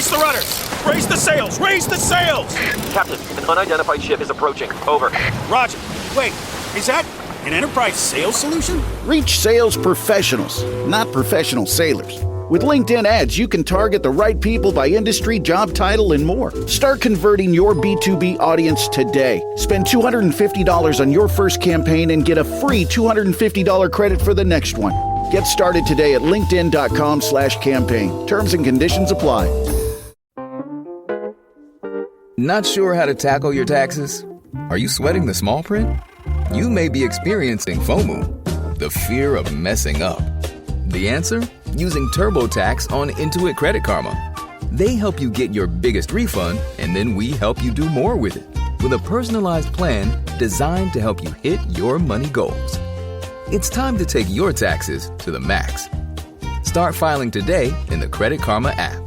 Brace the rudders! Raise the sails! Raise the sails! Captain, an unidentified ship is approaching. Over. Roger. Wait, is that an Enterprise sales solution? Reach sales professionals, not professional sailors. With LinkedIn ads, you can target the right people by industry, job title, and more. Start converting your B2B audience today. Spend $250 on your first campaign and get a free $250 credit for the next one. Get started today at linkedin.com/campaign. Terms and conditions apply. Not sure how to tackle your taxes? Are you sweating the small print? You may be experiencing FOMO, the fear of messing up. The answer? Using TurboTax on Intuit Credit Karma. They help you get your biggest refund, and then we help you do more with it, with a personalized plan designed to help you hit your money goals. It's time to take your taxes to the max. Start filing today in the Credit Karma app.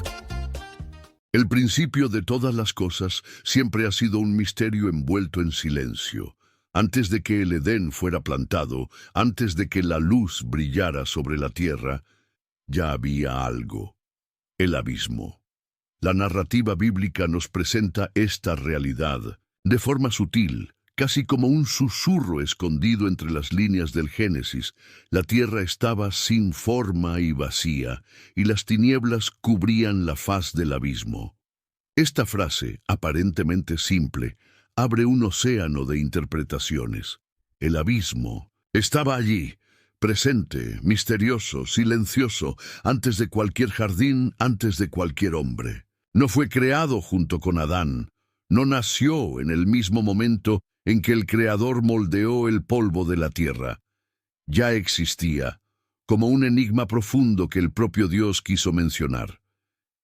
El principio de todas las cosas siempre ha sido un misterio envuelto en silencio. Antes de que el Edén fuera plantado, antes de que la luz brillara sobre la tierra, ya había algo: el abismo. La narrativa bíblica nos presenta esta realidad de forma sutil, casi como un susurro escondido entre las líneas del Génesis. La tierra estaba sin forma y vacía, y las tinieblas cubrían la faz del abismo. Esta frase, aparentemente simple, abre un océano de interpretaciones. El abismo estaba allí, presente, misterioso, silencioso, antes de cualquier jardín, antes de cualquier hombre. No fue creado junto con Adán, no nació en el mismo momento en que el Creador moldeó el polvo de la tierra. Ya existía, como un enigma profundo que el propio Dios quiso mencionar.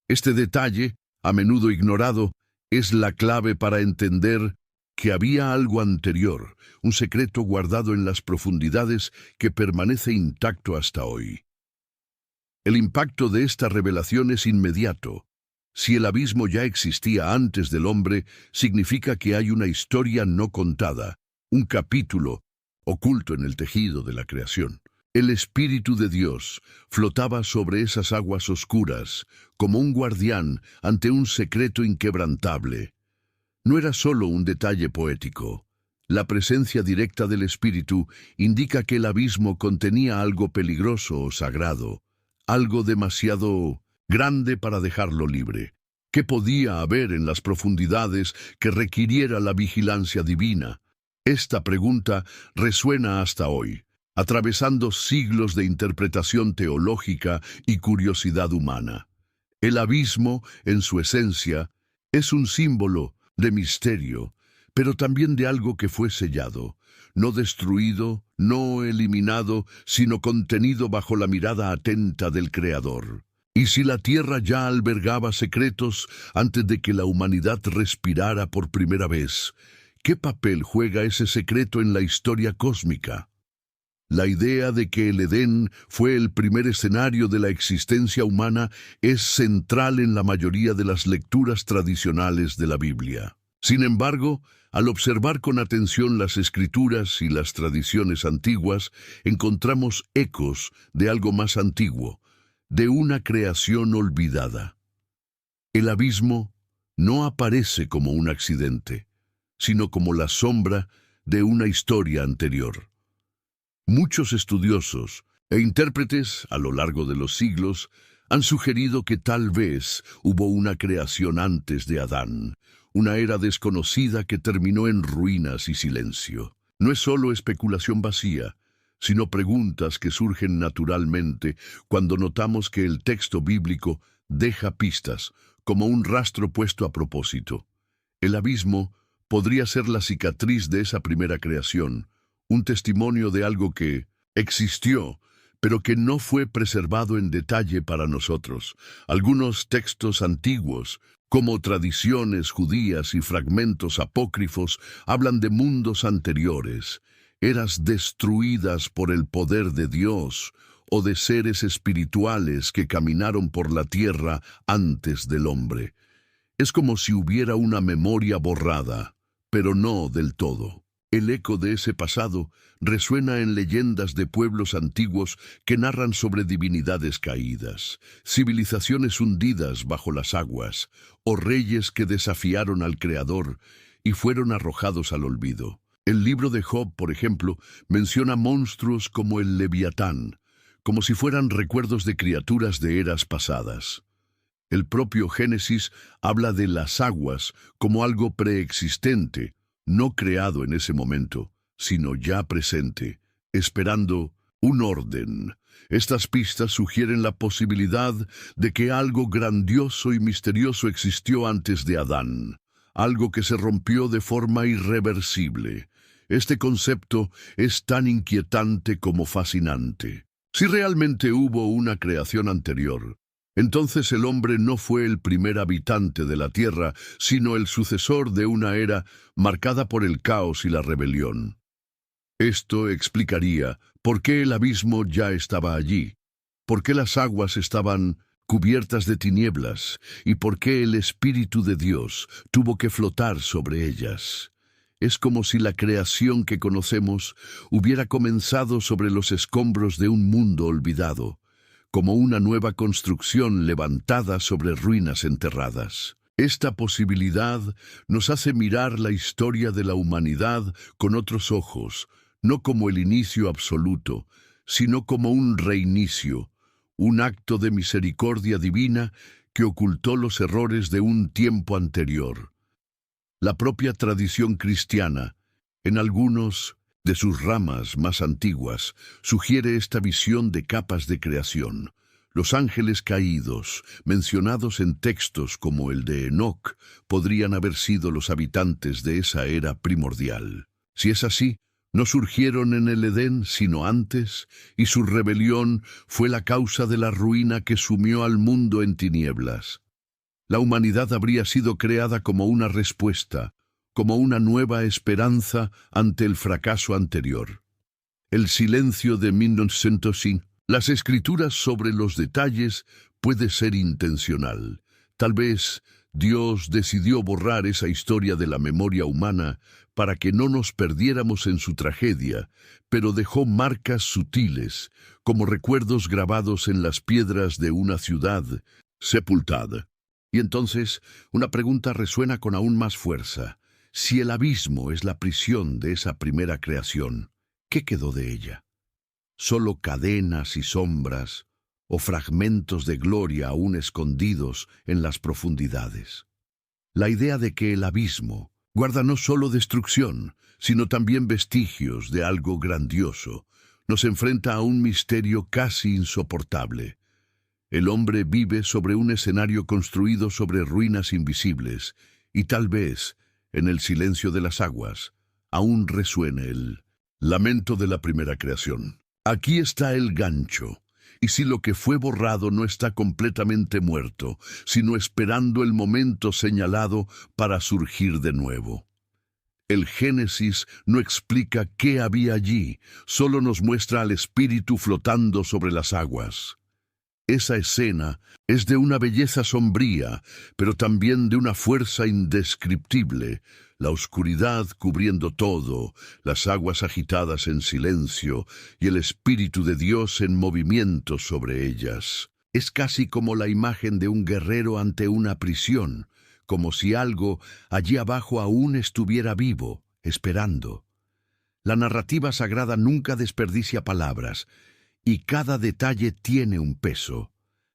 Este detalle, a menudo ignorado, es la clave para entender que había algo anterior, un secreto guardado en las profundidades que permanece intacto hasta hoy. El impacto de esta revelación es inmediato. Si el abismo ya existía antes del hombre, significa que hay una historia no contada, un capítulo oculto en el tejido de la creación. El Espíritu de Dios flotaba sobre esas aguas oscuras, como un guardián ante un secreto inquebrantable. No era solo un detalle poético. La presencia directa del Espíritu indica que el abismo contenía algo peligroso o sagrado, algo demasiado grande para dejarlo libre. ¿Qué podía haber en las profundidades que requiriera la vigilancia divina? Esta pregunta resuena hasta hoy, atravesando siglos de interpretación teológica y curiosidad humana. El abismo, en su esencia, es un símbolo de misterio, pero también de algo que fue sellado, no destruido, no eliminado, sino contenido bajo la mirada atenta del Creador. Y si la tierra ya albergaba secretos antes de que la humanidad respirara por primera vez, ¿qué papel juega ese secreto en la historia cósmica? La idea de que el Edén fue el primer escenario de la existencia humana es central en la mayoría de las lecturas tradicionales de la Biblia. Sin embargo, al observar con atención las escrituras y las tradiciones antiguas, encontramos ecos de algo más antiguo, de una creación olvidada. El abismo no aparece como un accidente, sino como la sombra de una historia anterior. Muchos estudiosos e intérpretes a lo largo de los siglos han sugerido que tal vez hubo una creación antes de Adán, una era desconocida que terminó en ruinas y silencio. No es solo especulación vacía, sino preguntas que surgen naturalmente cuando notamos que el texto bíblico deja pistas, como un rastro puesto a propósito. El abismo podría ser la cicatriz de esa primera creación, un testimonio de algo que existió, pero que no fue preservado en detalle para nosotros. Algunos textos antiguos, como tradiciones judías y fragmentos apócrifos, hablan de mundos anteriores, eras destruidas por el poder de Dios o de seres espirituales que caminaron por la tierra antes del hombre. Es como si hubiera una memoria borrada, pero no del todo. El eco de ese pasado resuena en leyendas de pueblos antiguos que narran sobre divinidades caídas, civilizaciones hundidas bajo las aguas, o reyes que desafiaron al Creador y fueron arrojados al olvido. El libro de Job, por ejemplo, menciona monstruos como el Leviatán, como si fueran recuerdos de criaturas de eras pasadas. El propio Génesis habla de las aguas como algo preexistente, no creado en ese momento, sino ya presente, esperando un orden. Estas pistas sugieren la posibilidad de que algo grandioso y misterioso existió antes de Adán, algo que se rompió de forma irreversible. Este concepto es tan inquietante como fascinante. Si realmente hubo una creación anterior, entonces el hombre no fue el primer habitante de la tierra, sino el sucesor de una era marcada por el caos y la rebelión. Esto explicaría por qué el abismo ya estaba allí, por qué las aguas estaban cubiertas de tinieblas y por qué el Espíritu de Dios tuvo que flotar sobre ellas. Es como si la creación que conocemos hubiera comenzado sobre los escombros de un mundo olvidado, como una nueva construcción levantada sobre ruinas enterradas. Esta posibilidad nos hace mirar la historia de la humanidad con otros ojos, no como el inicio absoluto, sino como un reinicio, un acto de misericordia divina que ocultó los errores de un tiempo anterior. La propia tradición cristiana, en algunos de sus ramas más antiguas, sugiere esta visión de capas de creación. Los ángeles caídos, mencionados en textos como el de Enoc, podrían haber sido los habitantes de esa era primordial. Si es así, no surgieron en el Edén sino antes, y su rebelión fue la causa de la ruina que sumió al mundo en tinieblas. La humanidad habría sido creada como una respuesta, como una nueva esperanza ante el fracaso anterior. El silencio de 1905. Las escrituras sobre los detalles puede ser intencional. Tal vez Dios decidió borrar esa historia de la memoria humana para que no nos perdiéramos en su tragedia, pero dejó marcas sutiles, como recuerdos grabados en las piedras de una ciudad sepultada. Y entonces, una pregunta resuena con aún más fuerza. Si el abismo es la prisión de esa primera creación, ¿qué quedó de ella? ¿Solo cadenas y sombras, o fragmentos de gloria aún escondidos en las profundidades? La idea de que el abismo guarda no solo destrucción, sino también vestigios de algo grandioso, nos enfrenta a un misterio casi insoportable. El hombre vive sobre un escenario construido sobre ruinas invisibles, y tal vez, en el silencio de las aguas, aún resuene el lamento de la primera creación. Aquí está el gancho, y si lo que fue borrado no está completamente muerto, sino esperando el momento señalado para surgir de nuevo. El Génesis no explica qué había allí, solo nos muestra al espíritu flotando sobre las aguas. Esa escena es de una belleza sombría, pero también de una fuerza indescriptible, la oscuridad cubriendo todo, las aguas agitadas en silencio y el Espíritu de Dios en movimiento sobre ellas. Es casi como la imagen de un guerrero ante una prisión, como si algo allí abajo aún estuviera vivo, esperando. La narrativa sagrada nunca desperdicia palabras, y cada detalle tiene un peso.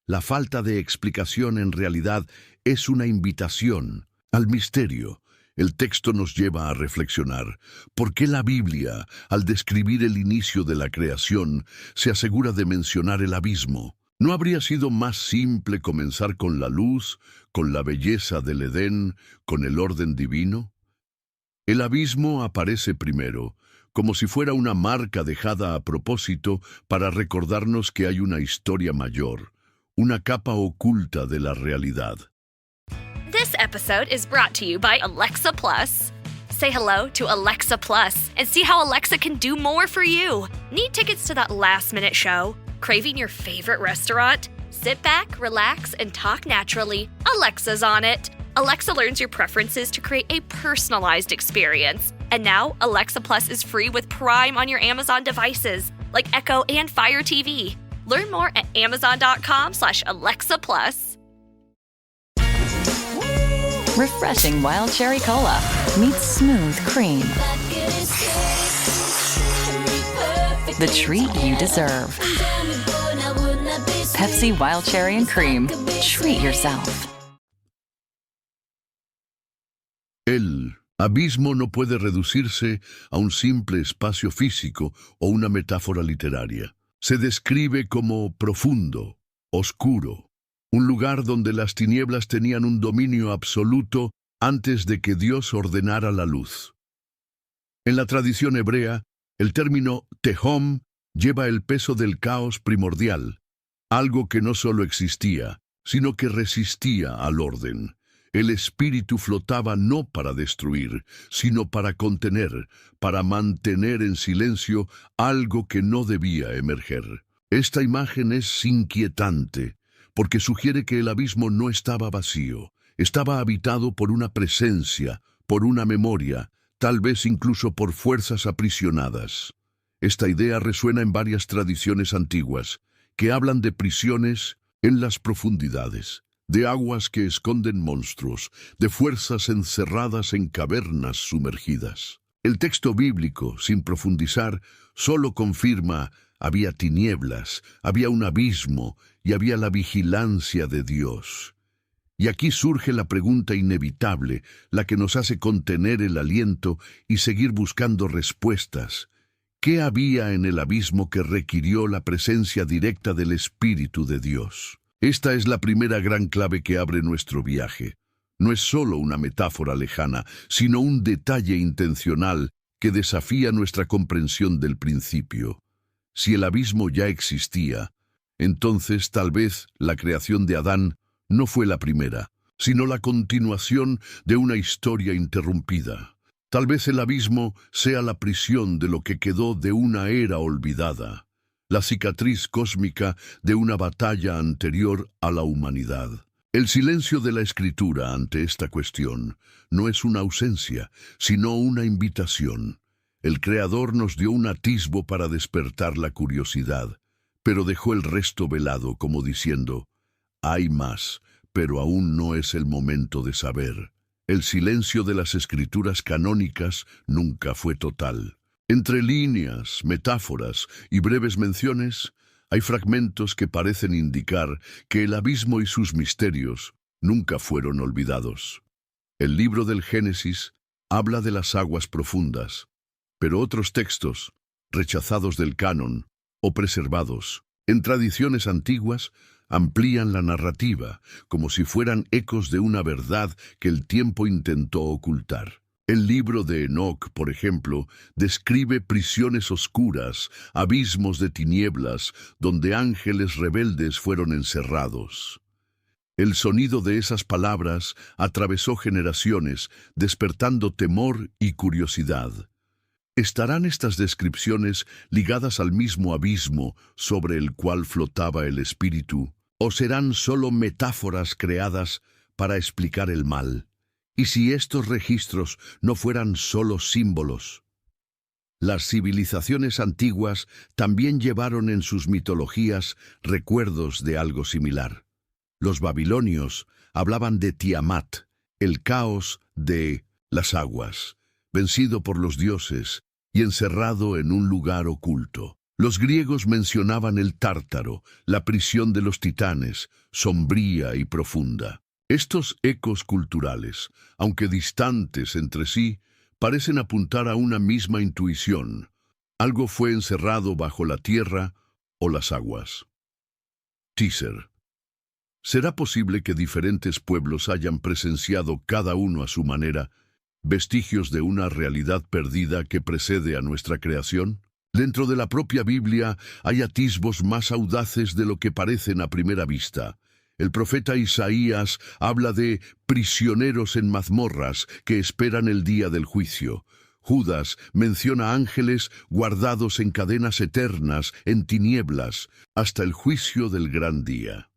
La falta de explicación en realidad es una invitación al misterio. El texto nos lleva a reflexionar. ¿Por qué la Biblia, al describir el inicio de la creación, se asegura de mencionar el abismo? ¿No habría sido más simple comenzar con la luz, con la belleza del Edén, con el orden divino? El abismo aparece primero, como si fuera una marca dejada a propósito para recordarnos que hay una historia mayor, una capa oculta de la realidad. This episode is brought to you by Alexa Plus. Say hello to Alexa Plus and see how Alexa can do more for you. Need tickets to that last-minute show? Craving your favorite restaurant? Sit back, relax, and talk naturally. Alexa's on it. Alexa learns your preferences to create a personalized experience. And now, Alexa Plus is free with Prime on your Amazon devices, like Echo and Fire TV. Learn more at amazon.com/Alexa Plus. Refreshing Wild Cherry Cola meets smooth cream. The treat you deserve. Pepsi Wild Cherry and Cream. Treat yourself. El abismo no puede reducirse a un simple espacio físico o una metáfora literaria. Se describe como profundo, oscuro, un lugar donde las tinieblas tenían un dominio absoluto antes de que Dios ordenara la luz. En la tradición hebrea, el término Tehom lleva el peso del caos primordial, algo que no solo existía, sino que resistía al orden. El espíritu flotaba no para destruir, sino para contener, para mantener en silencio algo que no debía emerger. Esta imagen es inquietante, porque sugiere que el abismo no estaba vacío, estaba habitado por una presencia, por una memoria, tal vez incluso por fuerzas aprisionadas. Esta idea resuena en varias tradiciones antiguas, que hablan de prisiones en las profundidades, de aguas que esconden monstruos, de fuerzas encerradas en cavernas sumergidas. El texto bíblico, sin profundizar, solo confirma: había tinieblas, había un abismo y había la vigilancia de Dios. Y aquí surge la pregunta inevitable, la que nos hace contener el aliento y seguir buscando respuestas. ¿Qué había en el abismo que requirió la presencia directa del Espíritu de Dios? Esta es la primera gran clave que abre nuestro viaje. No es solo una metáfora lejana, sino un detalle intencional que desafía nuestra comprensión del principio. Si el abismo ya existía, entonces tal vez la creación de Adán no fue la primera, sino la continuación de una historia interrumpida. Tal vez el abismo sea la prisión de lo que quedó de una era olvidada, la cicatriz cósmica de una batalla anterior a la humanidad. El silencio de la Escritura ante esta cuestión no es una ausencia, sino una invitación. El Creador nos dio un atisbo para despertar la curiosidad, pero dejó el resto velado, como diciendo: hay más, pero aún no es el momento de saber. El silencio de las escrituras canónicas nunca fue total. Entre líneas, metáforas y breves menciones, hay fragmentos que parecen indicar que el abismo y sus misterios nunca fueron olvidados. El libro del Génesis habla de las aguas profundas, pero otros textos, rechazados del canon o preservados en tradiciones antiguas, amplían la narrativa, como si fueran ecos de una verdad que el tiempo intentó ocultar. El libro de Enoc, por ejemplo, describe prisiones oscuras, abismos de tinieblas, donde ángeles rebeldes fueron encerrados. El sonido de esas palabras atravesó generaciones, despertando temor y curiosidad. ¿Estarán estas descripciones ligadas al mismo abismo sobre el cual flotaba el espíritu? ¿O serán solo metáforas creadas para explicar el mal? ¿Y si estos registros no fueran solo símbolos? Las civilizaciones antiguas también llevaron en sus mitologías recuerdos de algo similar. Los babilonios hablaban de Tiamat, el caos de las aguas, vencido por los dioses y encerrado en un lugar oculto. Los griegos mencionaban el Tártaro, la prisión de los titanes, sombría y profunda. Estos ecos culturales, aunque distantes entre sí, parecen apuntar a una misma intuición. Algo fue encerrado bajo la tierra o las aguas. Teaser. ¿Será posible que diferentes pueblos hayan presenciado cada uno a su manera vestigios de una realidad perdida que precede a nuestra creación? Dentro de la propia Biblia hay atisbos más audaces de lo que parecen a primera vista. El profeta Isaías habla de prisioneros en mazmorras que esperan el día del juicio. Judas menciona ángeles guardados en cadenas eternas, en tinieblas, hasta el juicio del gran día.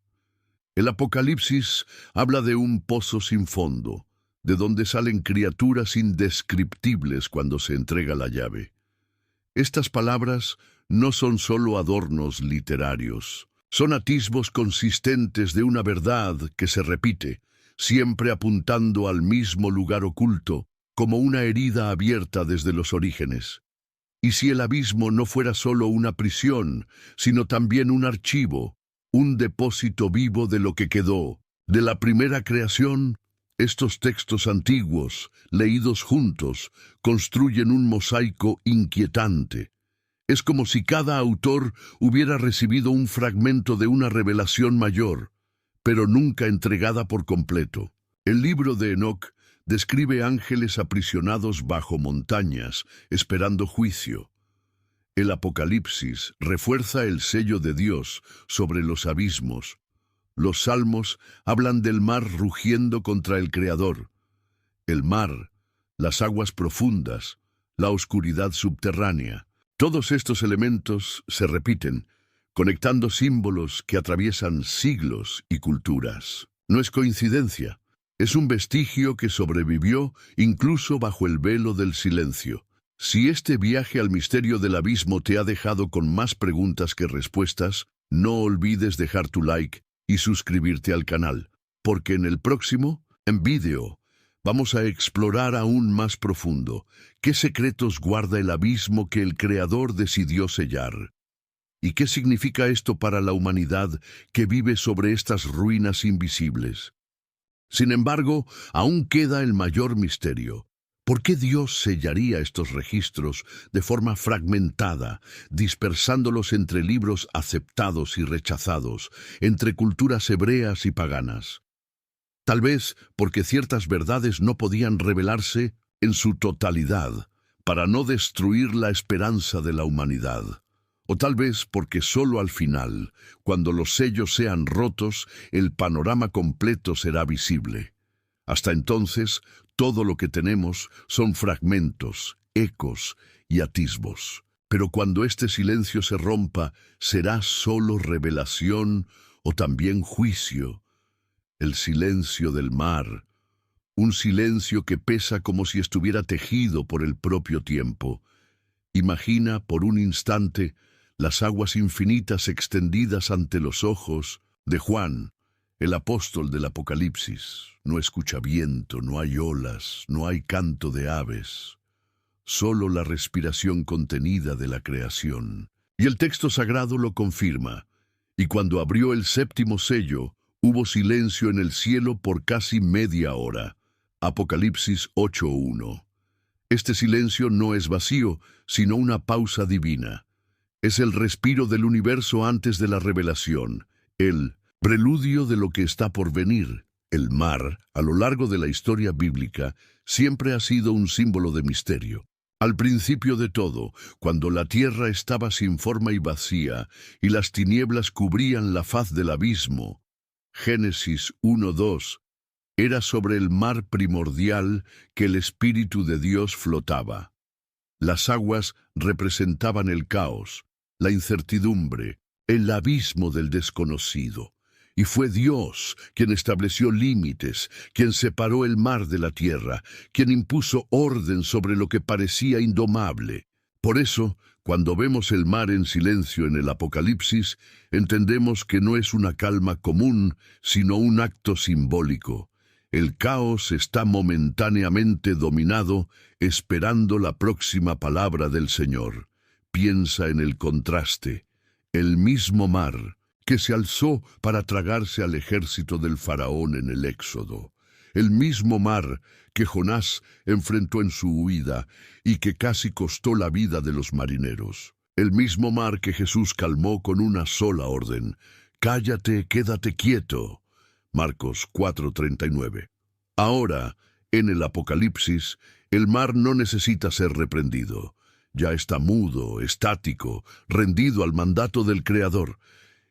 El Apocalipsis habla de un pozo sin fondo, de donde salen criaturas indescriptibles cuando se entrega la llave. Estas palabras no son solo adornos literarios, son atisbos consistentes de una verdad que se repite, siempre apuntando al mismo lugar oculto, como una herida abierta desde los orígenes. Y si el abismo no fuera solo una prisión, sino también un archivo, un depósito vivo de lo que quedó, de la primera creación, estos textos antiguos, leídos juntos, construyen un mosaico inquietante. Es como si cada autor hubiera recibido un fragmento de una revelación mayor, pero nunca entregada por completo. El libro de Enoc describe ángeles aprisionados bajo montañas, esperando juicio. El Apocalipsis refuerza el sello de Dios sobre los abismos. Los salmos hablan del mar rugiendo contra el Creador. El mar, las aguas profundas, la oscuridad subterránea. Todos estos elementos se repiten, conectando símbolos que atraviesan siglos y culturas. No es coincidencia, es un vestigio que sobrevivió incluso bajo el velo del silencio. Si este viaje al misterio del abismo te ha dejado con más preguntas que respuestas, no olvides dejar tu like y suscribirte al canal, porque en el próximo, en vídeo, vamos a explorar aún más profundo qué secretos guarda el abismo que el Creador decidió sellar. ¿Y qué significa esto para la humanidad que vive sobre estas ruinas invisibles? Sin embargo, aún queda el mayor misterio. ¿Por qué Dios sellaría estos registros de forma fragmentada, dispersándolos entre libros aceptados y rechazados, entre culturas hebreas y paganas? Tal vez porque ciertas verdades no podían revelarse en su totalidad, para no destruir la esperanza de la humanidad. O tal vez porque solo al final, cuando los sellos sean rotos, el panorama completo será visible. Hasta entonces, todo lo que tenemos son fragmentos, ecos y atisbos. Pero cuando este silencio se rompa, ¿será solo revelación o también juicio? El silencio del mar, un silencio que pesa como si estuviera tejido por el propio tiempo. Imagina por un instante las aguas infinitas extendidas ante los ojos de Juan, el apóstol del Apocalipsis. No escucha viento, no hay olas, no hay canto de aves, solo la respiración contenida de la creación. Y el texto sagrado lo confirma. Y cuando abrió el séptimo sello, hubo silencio en el cielo por casi media hora. Apocalipsis 8:1. Este silencio no es vacío, sino una pausa divina. Es el respiro del universo antes de la revelación, el preludio de lo que está por venir. El mar, a lo largo de la historia bíblica, siempre ha sido un símbolo de misterio. Al principio de todo, cuando la tierra estaba sin forma y vacía, y las tinieblas cubrían la faz del abismo, Génesis 1:2, era sobre el mar primordial que el Espíritu de Dios flotaba. Las aguas representaban el caos, la incertidumbre, el abismo del desconocido. Y fue Dios quien estableció límites, quien separó el mar de la tierra, quien impuso orden sobre lo que parecía indomable. Por eso, cuando vemos el mar en silencio en el Apocalipsis, entendemos que no es una calma común, sino un acto simbólico. El caos está momentáneamente dominado, esperando la próxima palabra del Señor. Piensa en el contraste. El mismo mar que se alzó para tragarse al ejército del faraón en el Éxodo. El mismo mar que Jonás enfrentó en su huida y que casi costó la vida de los marineros. El mismo mar que Jesús calmó con una sola orden: «Cállate, quédate quieto». Marcos 4:39. Ahora, en el Apocalipsis, el mar no necesita ser reprendido. Ya está mudo, estático, rendido al mandato del Creador.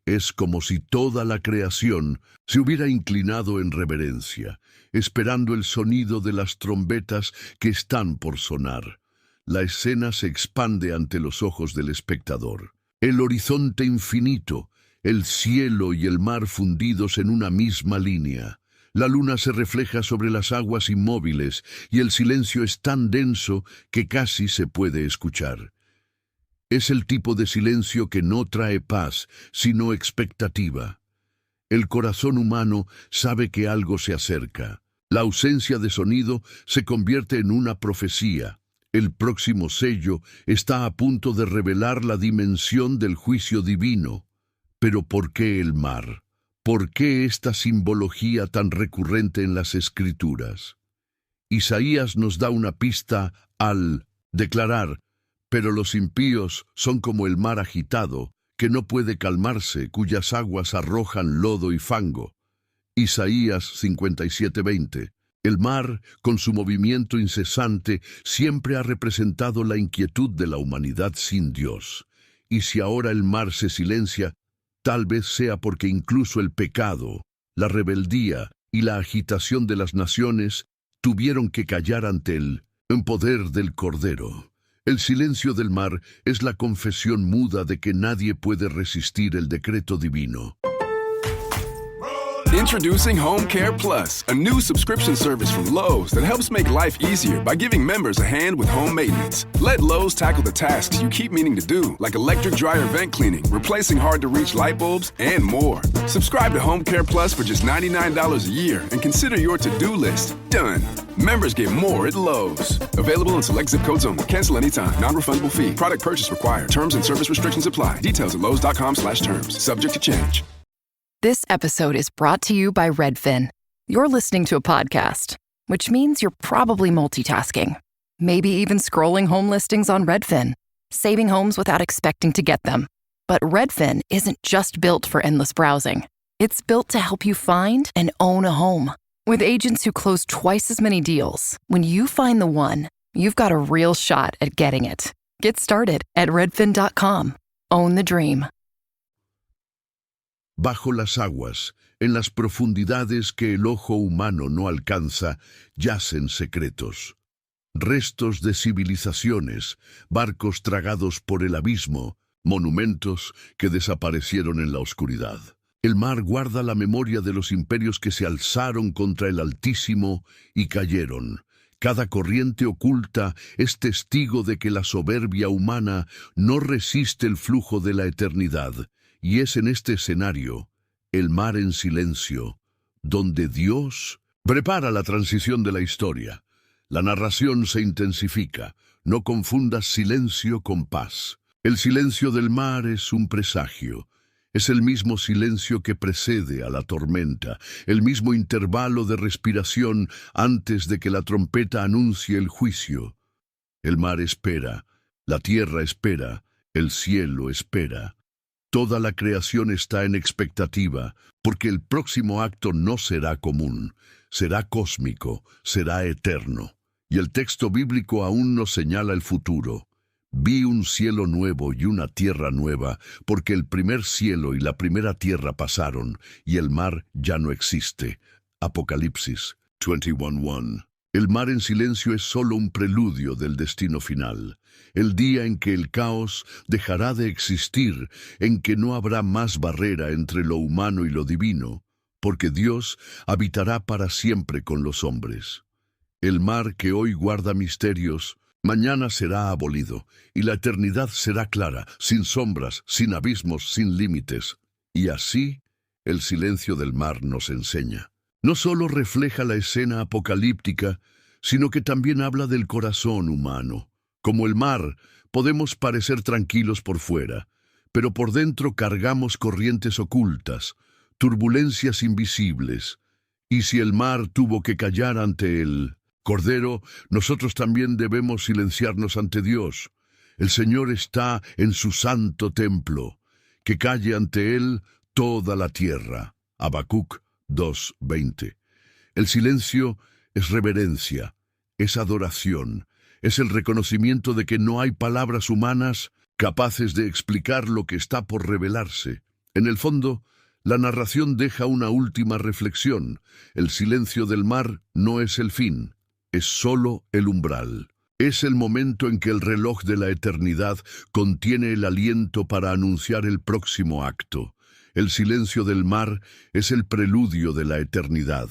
Es como si toda la creación se hubiera inclinado en reverencia, esperando el sonido de las trompetas que están por sonar. La escena se expande ante los ojos del espectador. El horizonte infinito, el cielo y el mar fundidos en una misma línea. La luna se refleja sobre las aguas inmóviles y el silencio es tan denso que casi se puede escuchar. Es el tipo de silencio que no trae paz, sino expectativa. El corazón humano sabe que algo se acerca. La ausencia de sonido se convierte en una profecía. El próximo sello está a punto de revelar la dimensión del juicio divino. Pero ¿por qué el mar? ¿Por qué esta simbología tan recurrente en las Escrituras? Isaías nos da una pista al declarar: pero los impíos son como el mar agitado, que no puede calmarse, cuyas aguas arrojan lodo y fango. Isaías 57:20. El mar, con su movimiento incesante, siempre ha representado la inquietud de la humanidad sin Dios. Y si ahora el mar se silencia, tal vez sea porque incluso el pecado, la rebeldía y la agitación de las naciones tuvieron que callar ante él, en poder del Cordero. El silencio del mar es la confesión muda de que nadie puede resistir el decreto divino. Introducing Home Care Plus, a new subscription service from Lowe's that helps make life easier by giving members a hand with home maintenance. Let Lowe's tackle the tasks you keep meaning to do, like electric dryer vent cleaning, replacing hard-to-reach light bulbs, and more. Subscribe to Home Care Plus for just $99 a year and consider your to-do list done. Members get more at Lowe's. Available in select zip codes only. Cancel anytime. Non-refundable fee. Product purchase required. Terms and service restrictions apply. Details at lowes.com/terms. Subject to change. This episode is brought to you by Redfin. You're listening to a podcast, which means you're probably multitasking. Maybe even scrolling home listings on Redfin, saving homes without expecting to get them. But Redfin isn't just built for endless browsing. It's built to help you find and own a home. With agents who close twice as many deals, when you find the one, you've got a real shot at getting it. Get started at redfin.com. Own the dream. Bajo las aguas, en las profundidades que el ojo humano no alcanza, yacen secretos. Restos de civilizaciones, barcos tragados por el abismo, monumentos que desaparecieron en la oscuridad. El mar guarda la memoria de los imperios que se alzaron contra el Altísimo y cayeron. Cada corriente oculta es testigo de que la soberbia humana no resiste el flujo de la eternidad. Y es en este escenario, el mar en silencio, donde Dios prepara la transición de la historia. La narración se intensifica. No confundas silencio con paz. El silencio del mar es un presagio. Es el mismo silencio que precede a la tormenta, el mismo intervalo de respiración antes de que la trompeta anuncie el juicio. El mar espera, la tierra espera, el cielo espera. Toda la creación está en expectativa, porque el próximo acto no será común, será cósmico, será eterno. Y el texto bíblico aún nos señala el futuro. Vi un cielo nuevo y una tierra nueva, porque el primer cielo y la primera tierra pasaron, y el mar ya no existe. Apocalipsis 21:1. El mar en silencio es solo un preludio del destino final. El día en que el caos dejará de existir, en que no habrá más barrera entre lo humano y lo divino, porque Dios habitará para siempre con los hombres. El mar que hoy guarda misterios, mañana será abolido, y la eternidad será clara, sin sombras, sin abismos, sin límites. Y así, el silencio del mar nos enseña. No solo refleja la escena apocalíptica, sino que también habla del corazón humano. Como el mar, podemos parecer tranquilos por fuera, pero por dentro cargamos corrientes ocultas, turbulencias invisibles. Y si el mar tuvo que callar ante el Cordero, nosotros también debemos silenciarnos ante Dios. El Señor está en su santo templo. Que calle ante él toda la tierra. Habacuc 2:20. El silencio es reverencia, es adoración, es el reconocimiento de que no hay palabras humanas capaces de explicar lo que está por revelarse. En el fondo, la narración deja una última reflexión. El silencio del mar no es el fin, es solo el umbral. Es el momento en que el reloj de la eternidad contiene el aliento para anunciar el próximo acto. El silencio del mar es el preludio de la eternidad.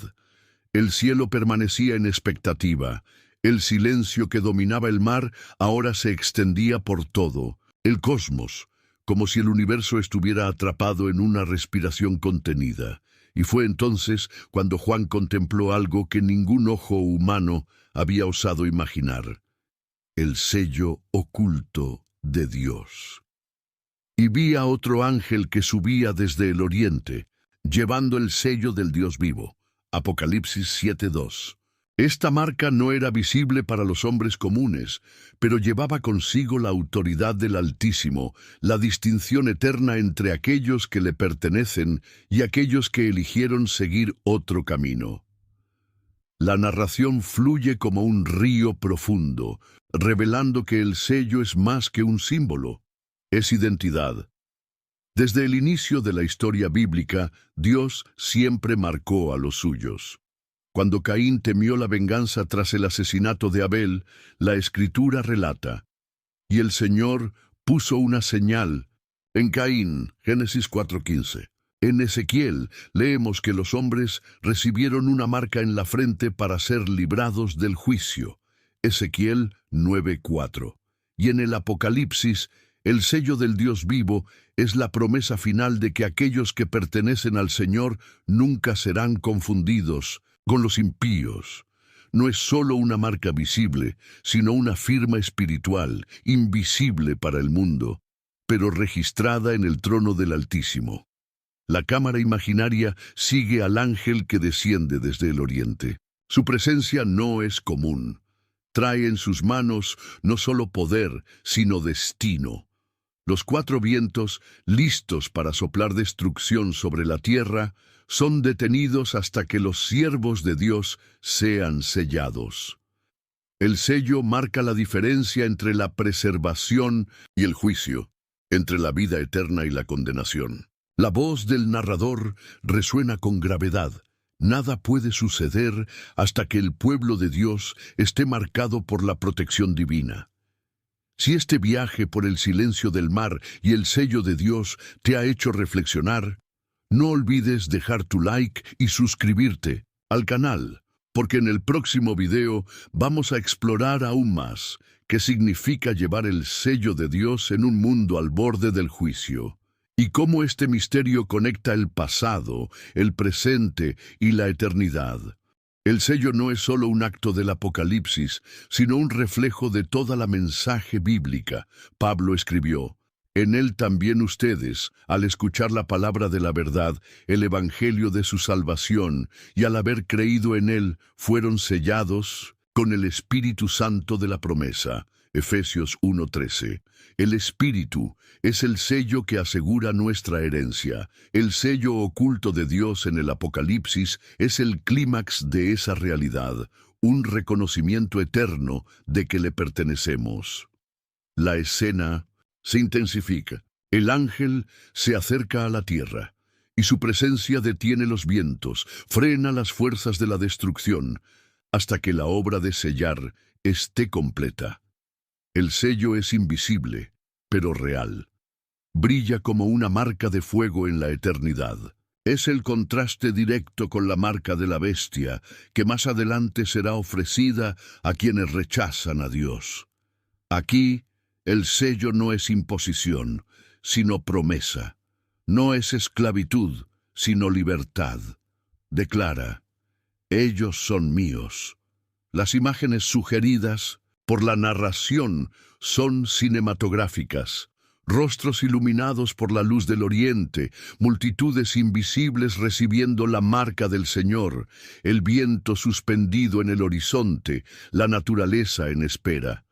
El cielo permanecía en expectativa. El silencio que dominaba el mar ahora se extendía por todo el cosmos, como si el universo estuviera atrapado en una respiración contenida. Y fue entonces cuando Juan contempló algo que ningún ojo humano había osado imaginar: el sello oculto de Dios. Y vi a otro ángel que subía desde el oriente, llevando el sello del Dios vivo. Apocalipsis 7:2. Esta marca no era visible para los hombres comunes, pero llevaba consigo la autoridad del Altísimo, la distinción eterna entre aquellos que le pertenecen y aquellos que eligieron seguir otro camino. La narración fluye como un río profundo, revelando que el sello es más que un símbolo, es identidad. Desde el inicio de la historia bíblica, Dios siempre marcó a los suyos. Cuando Caín temió la venganza tras el asesinato de Abel, la Escritura relata: y el Señor puso una señal en Caín, Génesis 4:15. En Ezequiel leemos que los hombres recibieron una marca en la frente para ser librados del juicio, Ezequiel 9:4. Y en el Apocalipsis, el sello del Dios vivo es la promesa final de que aquellos que pertenecen al Señor nunca serán confundidos con los impíos. No es solo una marca visible, sino una firma espiritual, invisible para el mundo, pero registrada en el trono del Altísimo. La cámara imaginaria sigue al ángel que desciende desde el oriente. Su presencia no es común. Trae en sus manos no solo poder, sino destino. Los 4 vientos, listos para soplar destrucción sobre la tierra, son detenidos hasta que los siervos de Dios sean sellados. El sello marca la diferencia entre la preservación y el juicio, entre la vida eterna y la condenación. La voz del narrador resuena con gravedad. Nada puede suceder hasta que el pueblo de Dios esté marcado por la protección divina. Si este viaje por el silencio del mar y el sello de Dios te ha hecho reflexionar, no olvides dejar tu like y suscribirte al canal, porque en el próximo video vamos a explorar aún más qué significa llevar el sello de Dios en un mundo al borde del juicio, y cómo este misterio conecta el pasado, el presente y la eternidad. El sello no es solo un acto del Apocalipsis, sino un reflejo de toda la mensaje bíblica. Pablo escribió: en él también ustedes, al escuchar la palabra de la verdad, el evangelio de su salvación, y al haber creído en él, fueron sellados con el Espíritu Santo de la promesa. Efesios 1:13. El Espíritu es el sello que asegura nuestra herencia. El sello oculto de Dios en el Apocalipsis es el clímax de esa realidad, un reconocimiento eterno de que le pertenecemos. La escena se intensifica. El ángel se acerca a la tierra, y su presencia detiene los vientos, frena las fuerzas de la destrucción, hasta que la obra de sellar esté completa. El sello es invisible, pero real. Brilla como una marca de fuego en la eternidad. Es el contraste directo con la marca de la bestia, que más adelante será ofrecida a quienes rechazan a Dios. Aquí, el sello no es imposición, sino promesa. No es esclavitud, sino libertad. Declara: ellos son míos. Las imágenes sugeridas por la narración son cinematográficas. Rostros iluminados por la luz del oriente, multitudes invisibles recibiendo la marca del Señor, el viento suspendido en el horizonte, la naturaleza en espera.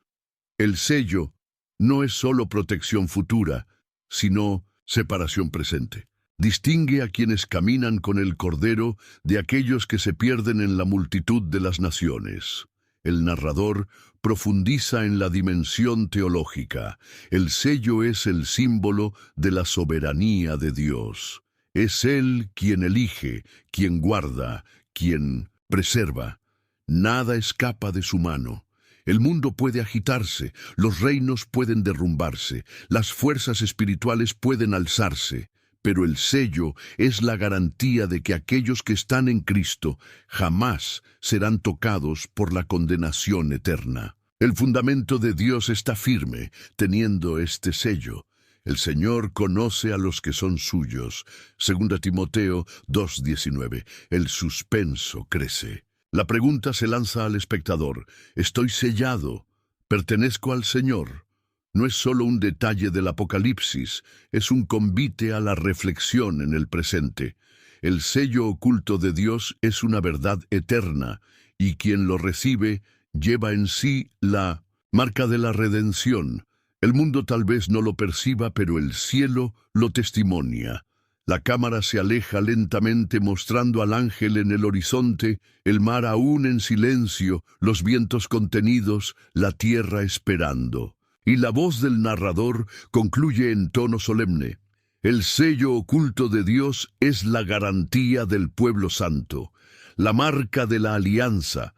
El sello no es solo protección futura, sino separación presente. Distingue a quienes caminan con el Cordero de aquellos que se pierden en la multitud de las naciones. El narrador profundiza en la dimensión teológica. El sello es el símbolo de la soberanía de Dios. Es Él quien elige, quien guarda, quien preserva. Nada escapa de su mano. El mundo puede agitarse, los reinos pueden derrumbarse, las fuerzas espirituales pueden alzarse, pero el sello es la garantía de que aquellos que están en Cristo jamás serán tocados por la condenación eterna. El fundamento de Dios está firme, teniendo este sello. El Señor conoce a los que son suyos. 2 Timoteo 2:19. El suspenso crece. La pregunta se lanza al espectador. ¿Estoy sellado? ¿Pertenezco al Señor? No es solo un detalle del Apocalipsis, es un convite a la reflexión en el presente. El sello oculto de Dios es una verdad eterna, y quien lo recibe lleva en sí la marca de la redención. El mundo tal vez no lo perciba, pero el cielo lo testimonia. La cámara se aleja lentamente mostrando al ángel en el horizonte, el mar aún en silencio, los vientos contenidos, la tierra esperando. Y la voz del narrador concluye en tono solemne. El sello oculto de Dios es la garantía del pueblo santo, la marca de la alianza,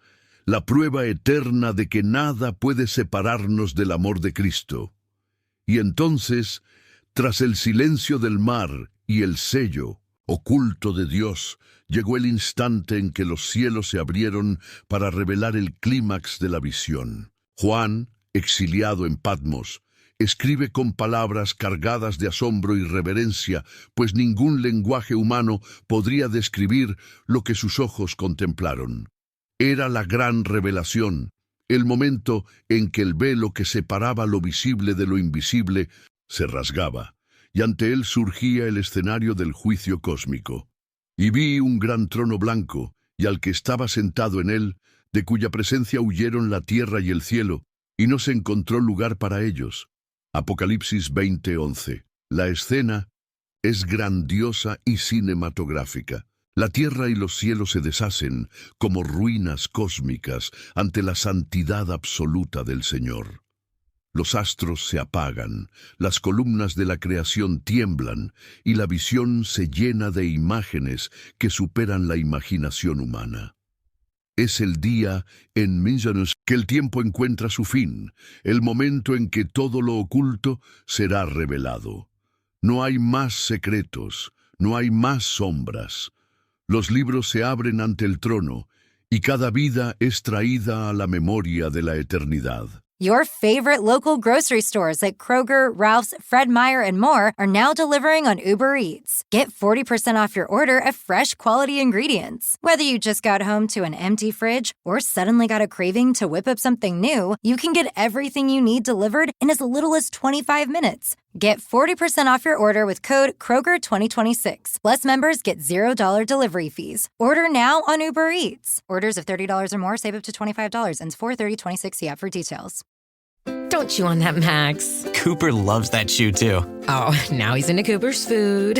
la prueba eterna de que nada puede separarnos del amor de Cristo. Y entonces, tras el silencio del mar y el sello oculto de Dios, llegó el instante en que los cielos se abrieron para revelar el clímax de la visión. Juan, exiliado en Patmos, escribe con palabras cargadas de asombro y reverencia, pues ningún lenguaje humano podría describir lo que sus ojos contemplaron. Era la gran revelación, el momento en que el velo que separaba lo visible de lo invisible se rasgaba, y ante él surgía el escenario del juicio cósmico. Y vi un gran trono blanco, y al que estaba sentado en él, de cuya presencia huyeron la tierra y el cielo, y no se encontró lugar para ellos. Apocalipsis 20:11. La escena es grandiosa y cinematográfica. La tierra y los cielos se deshacen como ruinas cósmicas ante la santidad absoluta del Señor. Los astros se apagan, las columnas de la creación tiemblan, y la visión se llena de imágenes que superan la imaginación humana. Es el día en Minjanus que el tiempo encuentra su fin, el momento en que todo lo oculto será revelado. No hay más secretos, no hay más sombras. Los libros se abren ante el trono, y cada vida es traída a la memoria de la eternidad. Your favorite local grocery stores like Kroger, Ralph's, Fred Meyer, and more are now delivering on Uber Eats. Get 40% off your order of fresh, quality ingredients. Whether you just got home to an empty fridge or suddenly got a craving to whip up something new, you can get everything you need delivered in as little as 25 minutes. Get 40% off your order with code Kroger2026. Plus, members get $0 delivery fees. Order now on Uber Eats. Orders of $30 or more save up to $25 and 4/30/26 see app for details. Don't chew on that, Max. Cooper loves that chew, too. Oh, now he's into Cooper's food.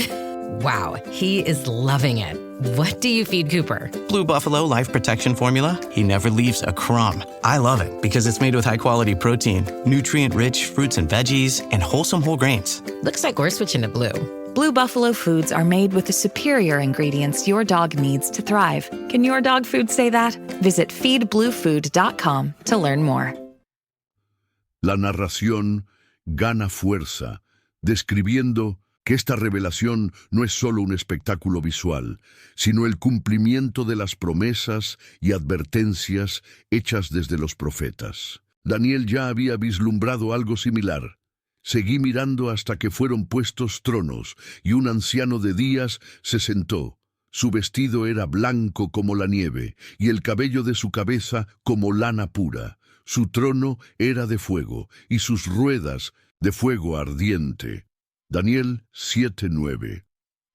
Wow, he is loving it. What do you feed Cooper? Blue Buffalo Life Protection Formula. He never leaves a crumb. I love it because it's made with high-quality protein, nutrient-rich fruits and veggies, and wholesome whole grains. Looks like we're switching to Blue. Blue Buffalo foods are made with the superior ingredients your dog needs to thrive. Can your dog food say that? Visit feedbluefood.com to learn more. La narración gana fuerza, describiendo que esta revelación no es solo un espectáculo visual, sino el cumplimiento de las promesas y advertencias hechas desde los profetas. Daniel ya había vislumbrado algo similar. Seguí mirando hasta que fueron puestos tronos, y un anciano de días se sentó. Su vestido era blanco como la nieve, y el cabello de su cabeza como lana pura. Su trono era de fuego, y sus ruedas de fuego ardiente. Daniel 7:9.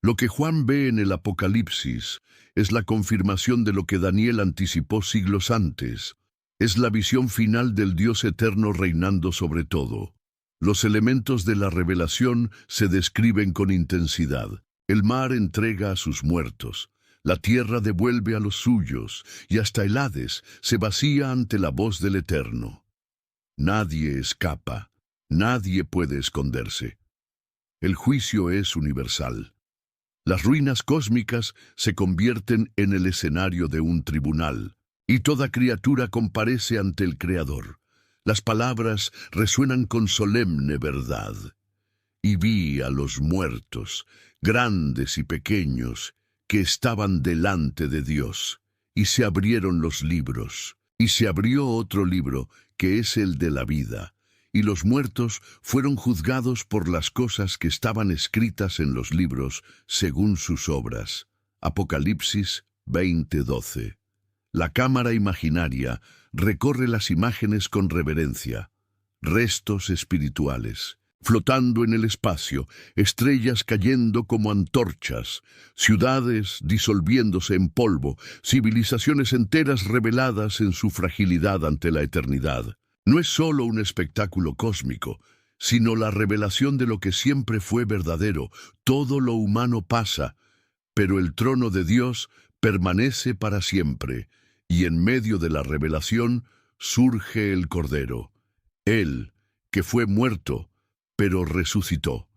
Lo que Juan ve en el Apocalipsis es la confirmación de lo que Daniel anticipó siglos antes. Es la visión final del Dios eterno reinando sobre todo. Los elementos de la revelación se describen con intensidad. El mar entrega a sus muertos. La tierra devuelve a los suyos, y hasta el Hades se vacía ante la voz del Eterno. Nadie escapa, nadie puede esconderse. El juicio es universal. Las ruinas cósmicas se convierten en el escenario de un tribunal, y toda criatura comparece ante el Creador. Las palabras resuenan con solemne verdad. Y vi a los muertos, grandes y pequeños, que estaban delante de Dios. Y se abrieron los libros, y se abrió otro libro, que es el de la vida. Y los muertos fueron juzgados por las cosas que estaban escritas en los libros, según sus obras. Apocalipsis 20:12. La cámara imaginaria recorre las imágenes con reverencia. Restos espirituales, flotando en el espacio, estrellas cayendo como antorchas, ciudades disolviéndose en polvo, civilizaciones enteras reveladas en su fragilidad ante la eternidad. No es solo un espectáculo cósmico, sino la revelación de lo que siempre fue verdadero. Todo lo humano pasa, pero el trono de Dios permanece para siempre, y en medio de la revelación surge el Cordero. Él, que fue muerto, pero resucitó.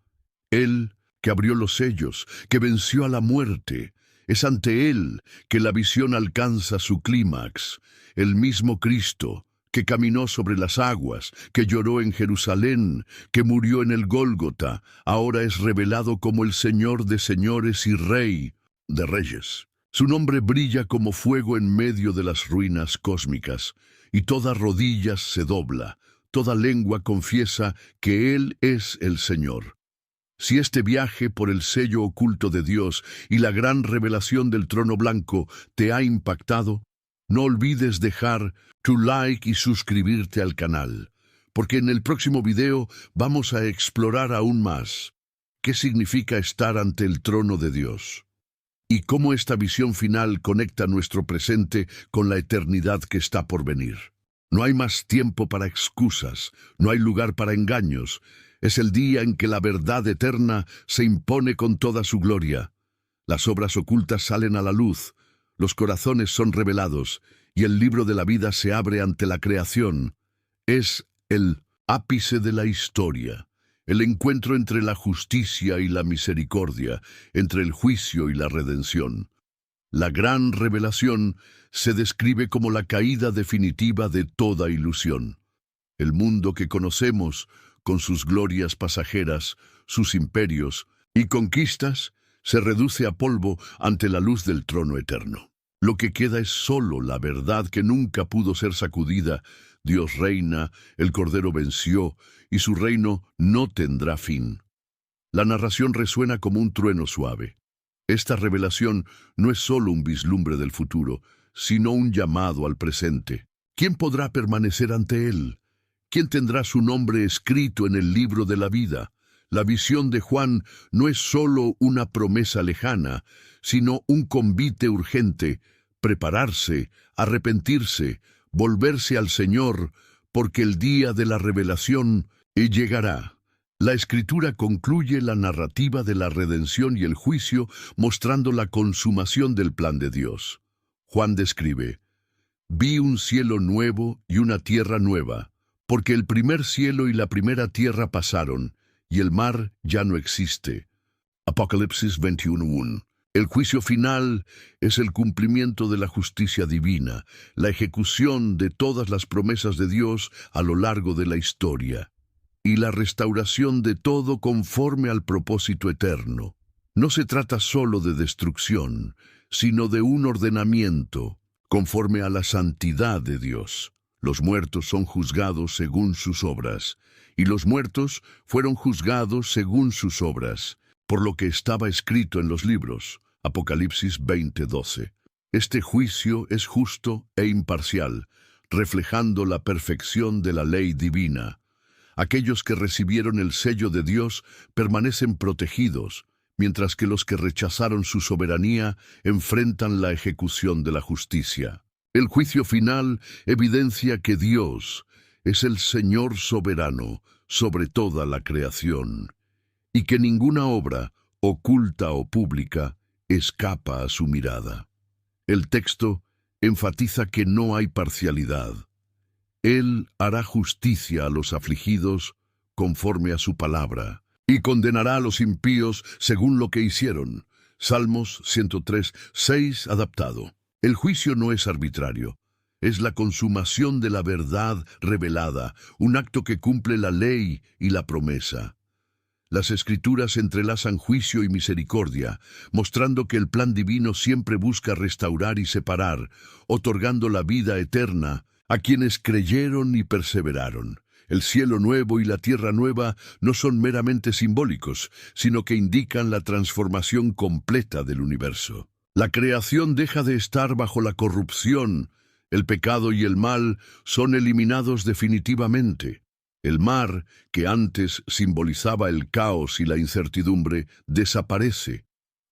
Él, que abrió los sellos, que venció a la muerte. Es ante Él que la visión alcanza su clímax. El mismo Cristo, que caminó sobre las aguas, que lloró en Jerusalén, que murió en el Gólgota, ahora es revelado como el Señor de señores y Rey de reyes. Su nombre brilla como fuego en medio de las ruinas cósmicas, y toda rodilla se dobla, toda lengua confiesa que Él es el Señor. Si este viaje por el sello oculto de Dios y la gran revelación del trono blanco te ha impactado, no olvides dejar tu like y suscribirte al canal, porque en el próximo video vamos a explorar aún más qué significa estar ante el trono de Dios y cómo esta visión final conecta nuestro presente con la eternidad que está por venir. No hay más tiempo para excusas, no hay lugar para engaños. Es el día en que la verdad eterna se impone con toda su gloria. Las obras ocultas salen a la luz, los corazones son revelados, y el libro de la vida se abre ante la creación. Es el ápice de la historia, el encuentro entre la justicia y la misericordia, entre el juicio y la redención. La gran revelación se describe como la caída definitiva de toda ilusión. El mundo que conocemos, con sus glorias pasajeras, sus imperios y conquistas, se reduce a polvo ante la luz del trono eterno. Lo que queda es solo la verdad que nunca pudo ser sacudida. Dios reina, el Cordero venció, y su reino no tendrá fin. La narración resuena como un trueno suave. Esta revelación no es solo un vislumbre del futuro, sino un llamado al presente. ¿Quién podrá permanecer ante él? ¿Quién tendrá su nombre escrito en el libro de la vida? La visión de Juan no es solo una promesa lejana, sino un convite urgente: prepararse, arrepentirse, volverse al Señor, porque el día de la revelación llegará. La Escritura concluye la narrativa de la redención y el juicio, mostrando la consumación del plan de Dios. Juan describe: «Vi un cielo nuevo y una tierra nueva, porque el primer cielo y la primera tierra pasaron, y el mar ya no existe». Apocalipsis 21:1. El juicio final es el cumplimiento de la justicia divina, la ejecución de todas las promesas de Dios a lo largo de la historia, y la restauración de todo conforme al propósito eterno. No se trata solo de destrucción, sino de un ordenamiento conforme a la santidad de Dios. Los muertos son juzgados según sus obras, y los muertos fueron juzgados según sus obras, por lo que estaba escrito en los libros. Apocalipsis 20:12. Este juicio es justo e imparcial, reflejando la perfección de la ley divina. Aquellos que recibieron el sello de Dios permanecen protegidos, mientras que los que rechazaron su soberanía enfrentan la ejecución de la justicia. El juicio final evidencia que Dios es el Señor soberano sobre toda la creación, y que ninguna obra, oculta o pública, escapa a su mirada. El texto enfatiza que no hay parcialidad. Él hará justicia a los afligidos conforme a su palabra, y condenará a los impíos según lo que hicieron. Salmos 103:6 adaptado. El juicio no es arbitrario. Es la consumación de la verdad revelada, un acto que cumple la ley y la promesa. Las Escrituras entrelazan juicio y misericordia, mostrando que el plan divino siempre busca restaurar y separar, otorgando la vida eterna a quienes creyeron y perseveraron. El cielo nuevo y la tierra nueva no son meramente simbólicos, sino que indican la transformación completa del universo. La creación deja de estar bajo la corrupción, el pecado y el mal son eliminados definitivamente. El mar, que antes simbolizaba el caos y la incertidumbre, desaparece.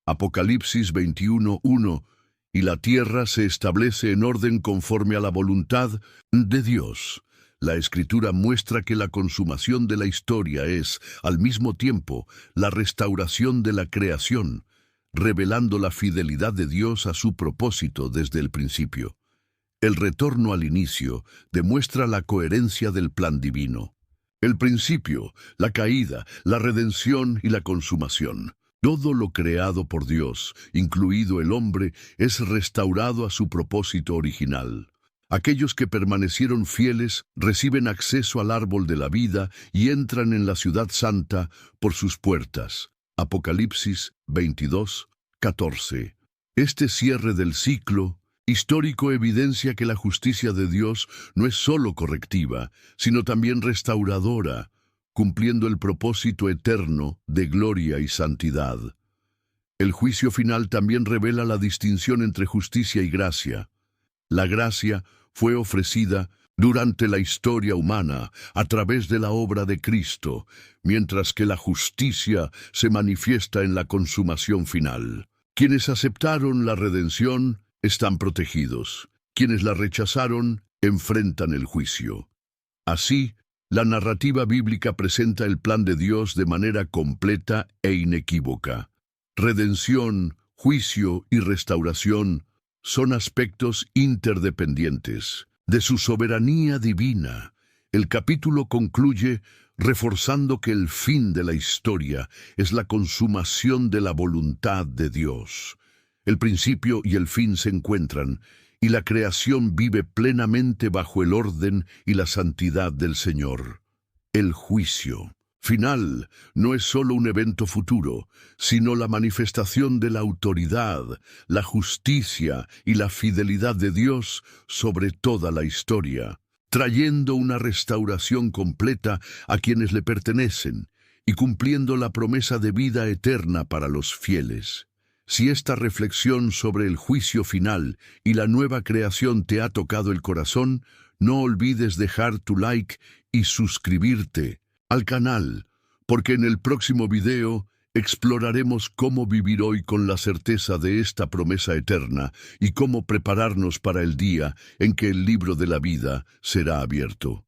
Apocalipsis 21:1, y la tierra se establece en orden conforme a la voluntad de Dios. La Escritura muestra que la consumación de la historia es, al mismo tiempo, la restauración de la creación, revelando la fidelidad de Dios a su propósito desde el principio. El retorno al inicio demuestra la coherencia del plan divino. El principio, la caída, la redención y la consumación. Todo lo creado por Dios, incluido el hombre, es restaurado a su propósito original. Aquellos que permanecieron fieles reciben acceso al árbol de la vida y entran en la ciudad santa por sus puertas. Apocalipsis 22:14. Este cierre del ciclo histórico evidencia que la justicia de Dios no es solo correctiva, sino también restauradora, cumpliendo el propósito eterno de gloria y santidad. El juicio final también revela la distinción entre justicia y gracia. La gracia fue ofrecida durante la historia humana a través de la obra de Cristo, mientras que la justicia se manifiesta en la consumación final. Quienes aceptaron la redención están protegidos. Quienes la rechazaron enfrentan el juicio. Así, la narrativa bíblica presenta el plan de Dios de manera completa e inequívoca. Redención, juicio y restauración son aspectos interdependientes de su soberanía divina. El capítulo concluye reforzando que el fin de la historia es la consumación de la voluntad de Dios. El principio y el fin se encuentran, y la creación vive plenamente bajo el orden y la santidad del Señor. El juicio final no es solo un evento futuro, sino la manifestación de la autoridad, la justicia y la fidelidad de Dios sobre toda la historia, trayendo una restauración completa a quienes le pertenecen y cumpliendo la promesa de vida eterna para los fieles. Si esta reflexión sobre el juicio final y la nueva creación te ha tocado el corazón, no olvides dejar tu like y suscribirte al canal, porque en el próximo video exploraremos cómo vivir hoy con la certeza de esta promesa eterna y cómo prepararnos para el día en que el libro de la vida será abierto.